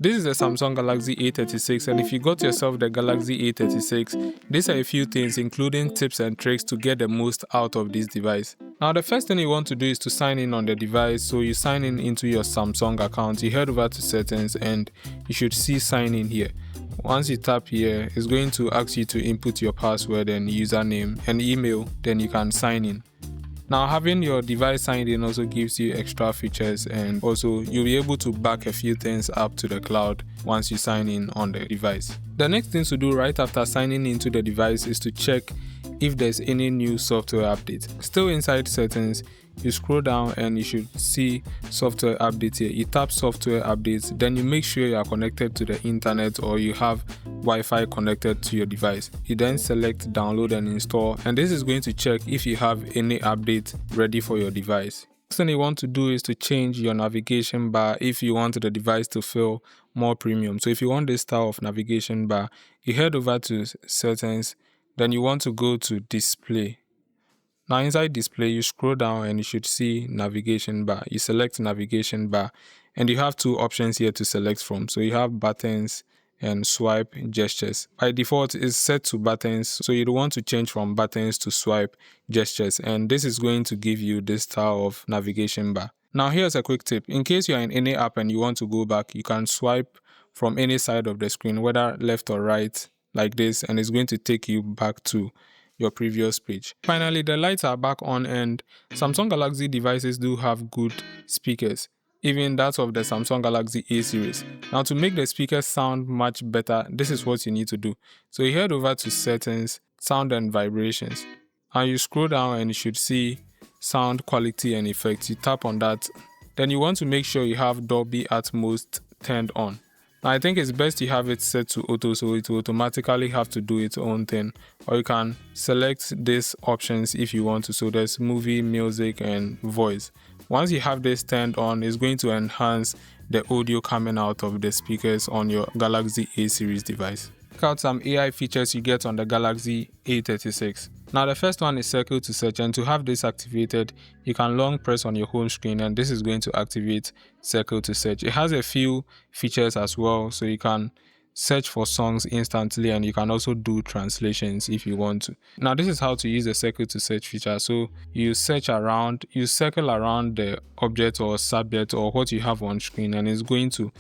This is the Samsung Galaxy A36, and if you got yourself the Galaxy A36, these are a few things including tips and tricks to get the most out of this device. Now the first thing you want to do is to sign in on the device. So you sign in into your Samsung account, you head over to settings and you should see sign in here. Once you tap here, it's going to ask you to input your password and username and email, then you can sign in. Now having your device signed in also gives you extra features, and also you'll be able to back a few things up to the cloud once you sign in on the device. The next thing to do right after signing into the device is to check if there's any new software update. Still inside settings, you scroll down and you should see software update here. You tap software updates, then you make sure you are connected to the internet or you have Wi-Fi connected to your device. You then select download and install, and this is going to check if you have any update ready for your device. Next thing you want to do is to change your navigation bar if you want the device to feel more premium. So if you want this style of navigation bar, you head over to settings, then you want to go to display. Now inside display, you scroll down and you should see navigation bar. You select navigation bar and you have two options here to select from. So you have buttons and swipe gestures. By default, it's set to buttons, so you don't want to change from buttons to swipe gestures, and this is going to give you this style of navigation bar. Now here's a quick tip. In case you're in any app and you want to go back, you can swipe from any side of the screen, whether left or right, like this, and it's going to take you back to your previous page. Finally, the lights are back on, and Samsung Galaxy devices do have good speakers, even that of the Samsung Galaxy A series. Now to make the speakers sound much better, this is what you need to do. So you head over to settings, sound and vibrations, and you scroll down and you should see sound quality and effects. You tap on that. Then you want to make sure you have Dolby Atmos turned on. Now I think it's best you have it set to auto, so it will automatically have to do its own thing, or you can select these options if you want to. So there's movie, music and voice. Once you have this turned on, it's going to enhance the audio coming out of the speakers on your Galaxy A series device. Check out some AI features you get on the Galaxy A36. Now the first one is circle to search, and to have this activated, you can long press on your home screen and this is going to activate circle to search. It has a few features as well, so you can search for songs instantly and you can also do translations if you want to. Now this is how to use the circle to search feature. So you circle around the object or subject or what you have on screen, and it's going to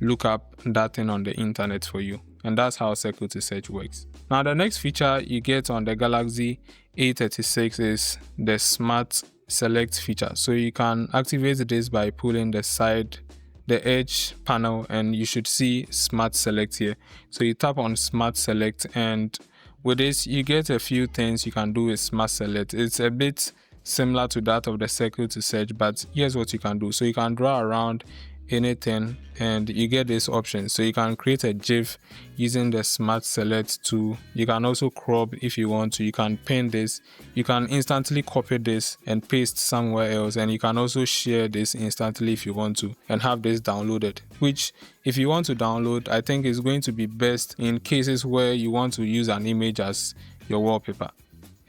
look up that thing on the internet for you. And that's how circle to search works. Now the next feature you get on the Galaxy A36 is the Smart Select feature. So you can activate this by pulling the edge panel, and you should see Smart Select here. So you tap on Smart Select, and with this you get a few things you can do with Smart Select. It's a bit similar to that of the circle to search, but here's what you can do. So you can draw around anything and you get this option. So you can create a GIF using the Smart Select tool. You can also crop if you want to. You can pin this. You can instantly copy this and paste somewhere else, and you can also share this instantly if you want to and have this downloaded, which if you want to download, I think is going to be best in cases where you want to use an image as your wallpaper,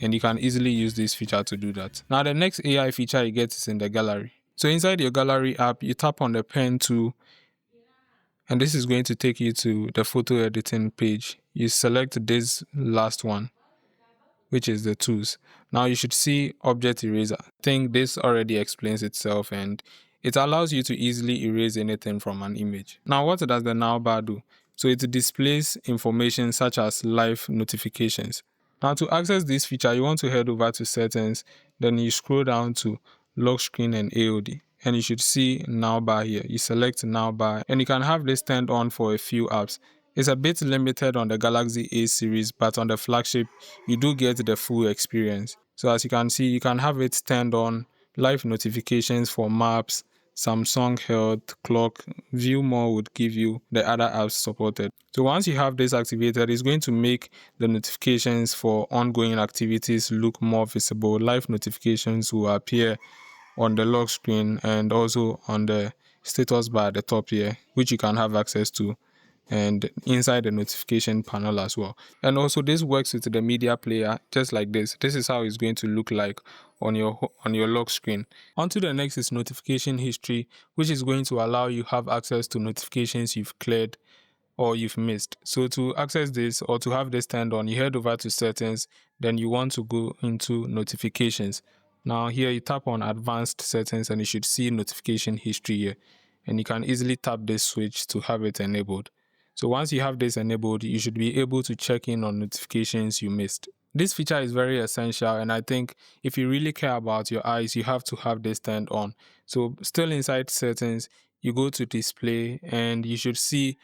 and you can easily use this feature to do that. Now the next AI feature you get is in the gallery. So inside your gallery app, you tap on the pen tool, and this is going to take you to the photo editing page. You select this last one, which is the tools. Now you should see object eraser. I think this already explains itself, and it allows you to easily erase anything from an image. Now what does the now bar do? So it displays information such as live notifications. Now to access this feature, you want to head over to settings, then you scroll down to lock screen and AOD, and you should see now bar here. You select now bar and you can have this turned on for a few apps. It's a bit limited on the Galaxy A series, but on the flagship you do get the full experience. So as you can see, you can have it turned on, live notifications for maps, Samsung Health, clock, view more would give you the other apps supported. So once you have this activated, it's going to make the notifications for ongoing activities look more visible. Live notifications will appear on the lock screen and also on the status bar at the top here, which you can have access to and inside the notification panel as well. And also this works with the media player just like this. This is how it's going to look like on your lock screen. On to the next is notification history, which is going to allow you have access to notifications you've cleared or you've missed. So to access this or to have this turned on, you head over to settings, then you want to go into notifications. Now here you tap on advanced settings and you should see notification history here, and you can easily tap this switch to have it enabled. So once you have this enabled, you should be able to check in on notifications you missed. This feature is very essential, and I think if you really care about your eyes, you have to have this turned on. So still inside settings, you go to display and you should see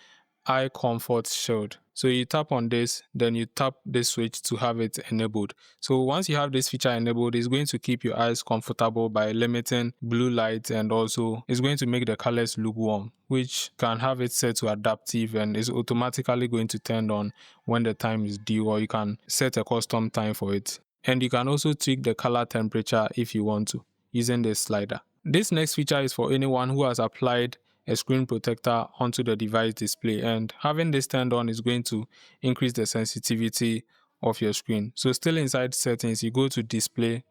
eye comfort shield. So you tap on this, then you tap this switch to have it enabled. So once you have this feature enabled, it's going to keep your eyes comfortable by limiting blue light, and also it's going to make the colors look warm, which can have it set to adaptive and is automatically going to turn on when the time is due, or you can set a custom time for it. And you can also tweak the color temperature if you want to using this slider. This next feature is for anyone who has applied a screen protector onto the device display, and having this turned on is going to increase the sensitivity of your screen. So still inside settings, you go to display,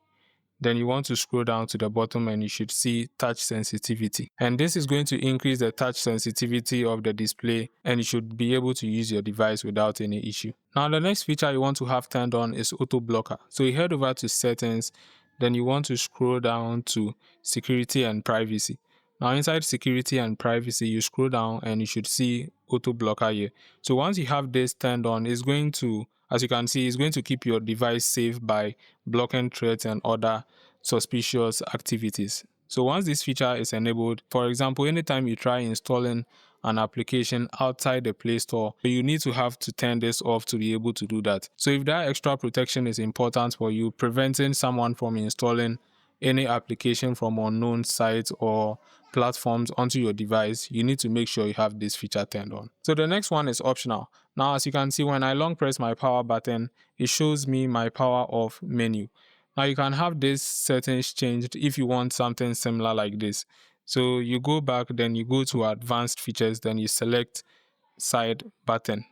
then you want to scroll down to the bottom and you should see touch sensitivity. And this is going to increase the touch sensitivity of the display, and you should be able to use your device without any issue. Now the next feature you want to have turned on is auto blocker. So you head over to settings, then you want to scroll down to security and privacy. Now inside security and privacy, you scroll down and you should see auto blocker here. So once you have this turned on, it's going to, as you can see, it's going to keep your device safe by blocking threats and other suspicious activities. So once this feature is enabled, for example, anytime you try installing an application outside the Play Store, you need to have to turn this off to be able to do that. So if that extra protection is important for you, preventing someone from installing any application from unknown sites or platforms onto your device, you need to make sure you have this feature turned on. So the next one is optional. Now, as you can see, when I long press my power button, it shows me my power off menu. Now you can have this settings changed if you want something similar like this. So you go back, then you go to advanced features, then you select side button.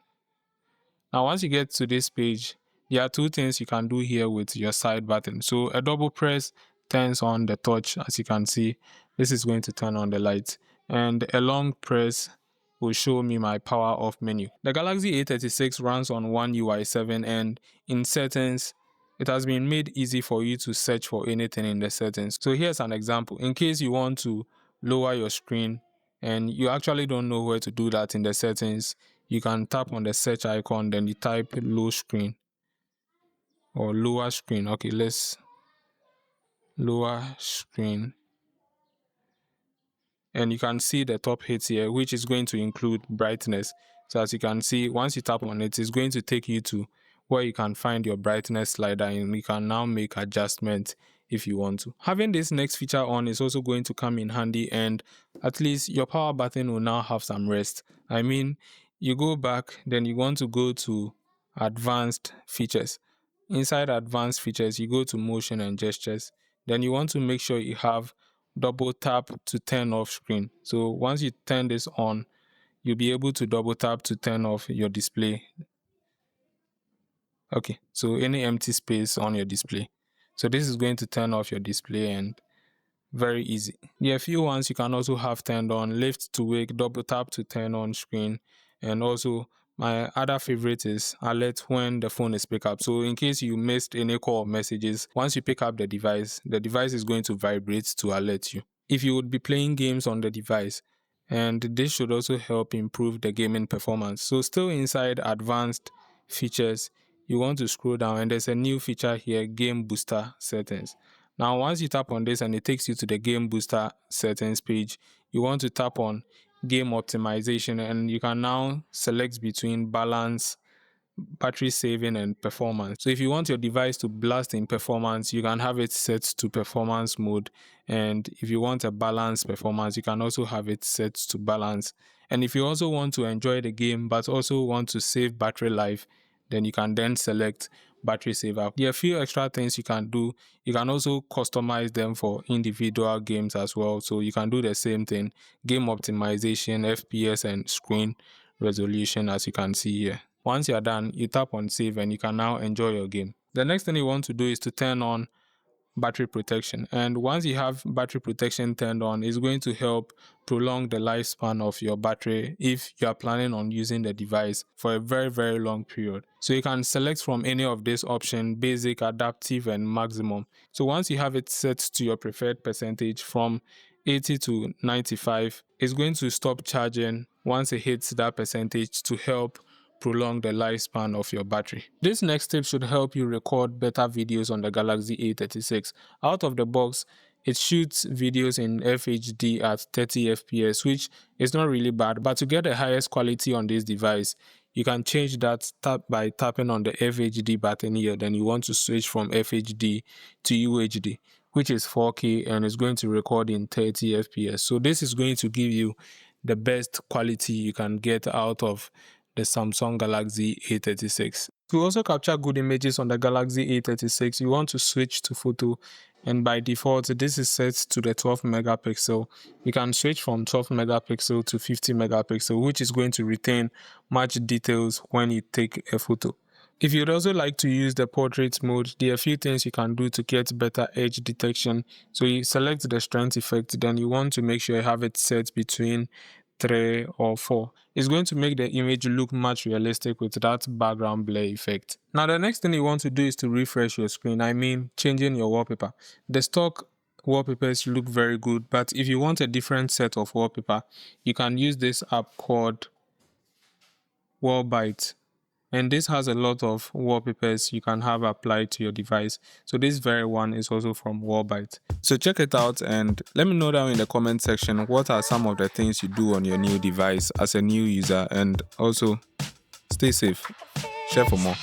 Now once you get to this page, there are two things you can do here with your side button. So a double press turns on the touch. As you can see, this is going to turn on the lights, and a long press will show me my power off menu. The Galaxy A36 runs on One UI 7, and in settings, it has been made easy for you to search for anything in the settings. So here's an example. In case you want to lower your screen and you actually don't know where to do that in the settings, you can tap on the search icon, then you type low screen or lower screen. Okay, let's lower screen. And you can see the top hits here, which is going to include brightness. So as you can see, once you tap on it, it's going to take you to where you can find your brightness slider, and you can now make adjustments if you want to. Having this next feature on is also going to come in handy, and at least your power button will now have some rest. I mean, you go back, then you want to go to advanced features. Inside advanced features, you go to motion and gestures. Then you want to make sure you have double tap to turn off screen. So once you turn this on, you'll be able to double tap to turn off your display. Okay, so any empty space on your display. So this is going to turn off your display, and very easy. There are a few ones you can also have turned on: lift to wake, double tap to turn on screen, and also my other favorite is alert when the phone is picked up. So in case you missed any call or messages, once you pick up the device is going to vibrate to alert you if you would be playing games on the device. And this should also help improve the gaming performance. So still inside advanced features, you want to scroll down and there's a new feature here, game booster settings. Now once you tap on this and it takes you to the game booster settings page, you want to tap on game optimization, and you can now select between balance, battery saving, and performance. So if you want your device to blast in performance, you can have it set to performance mode, and if you want a balanced performance, you can also have it set to balance. And if you also want to enjoy the game but also want to save battery life, then you can then select battery saver. There are a few extra things you can do. You can also customize them for individual games as well. So you can do the same thing: game optimization, FPS, and screen resolution as you can see here. Once you're done, you tap on save and you can now enjoy your game. The next thing you want to do is to turn on battery protection, and once you have battery protection turned on, it's going to help prolong the lifespan of your battery if you are planning on using the device for a very long period. So you can select from any of these options: basic, adaptive, and maximum. So once you have it set to your preferred percentage from 80 to 95, it's going to stop charging once it hits that percentage to help prolong the lifespan of your battery. This next tip should help you record better videos on the Galaxy A36. Out of the box, it shoots videos in FHD at 30 FPS, which is not really bad, but to get the highest quality on this device, you can change that by tapping on the FHD button here. Then you want to switch from FHD to UHD, which is 4K, and it's going to record in 30 FPS. So this is going to give you the best quality you can get out of the Samsung Galaxy A36. To also capture good images on the Galaxy A36, you want to switch to photo, and by default this is set to the 12 megapixel. You can switch from 12 megapixel to 50 megapixel, which is going to retain much details when you take a photo. If you'd also like to use the portrait mode, there are a few things you can do to get better edge detection. So you select the strength effect, then you want to make sure you have it set between 3 or 4. It's going to make the image look much realistic with that background blur effect. Now the next thing you want to do is to refresh your screen. I mean, changing your wallpaper. The stock wallpapers look very good, but if you want a different set of wallpaper, you can use this app called Wallbyte. And this has a lot of wallpapers you can have applied to your device. So this very one is also from Wallbyte. So check it out and let me know down in the comment section what are some of the things you do on your new device as a new user, and also stay safe. Share for more.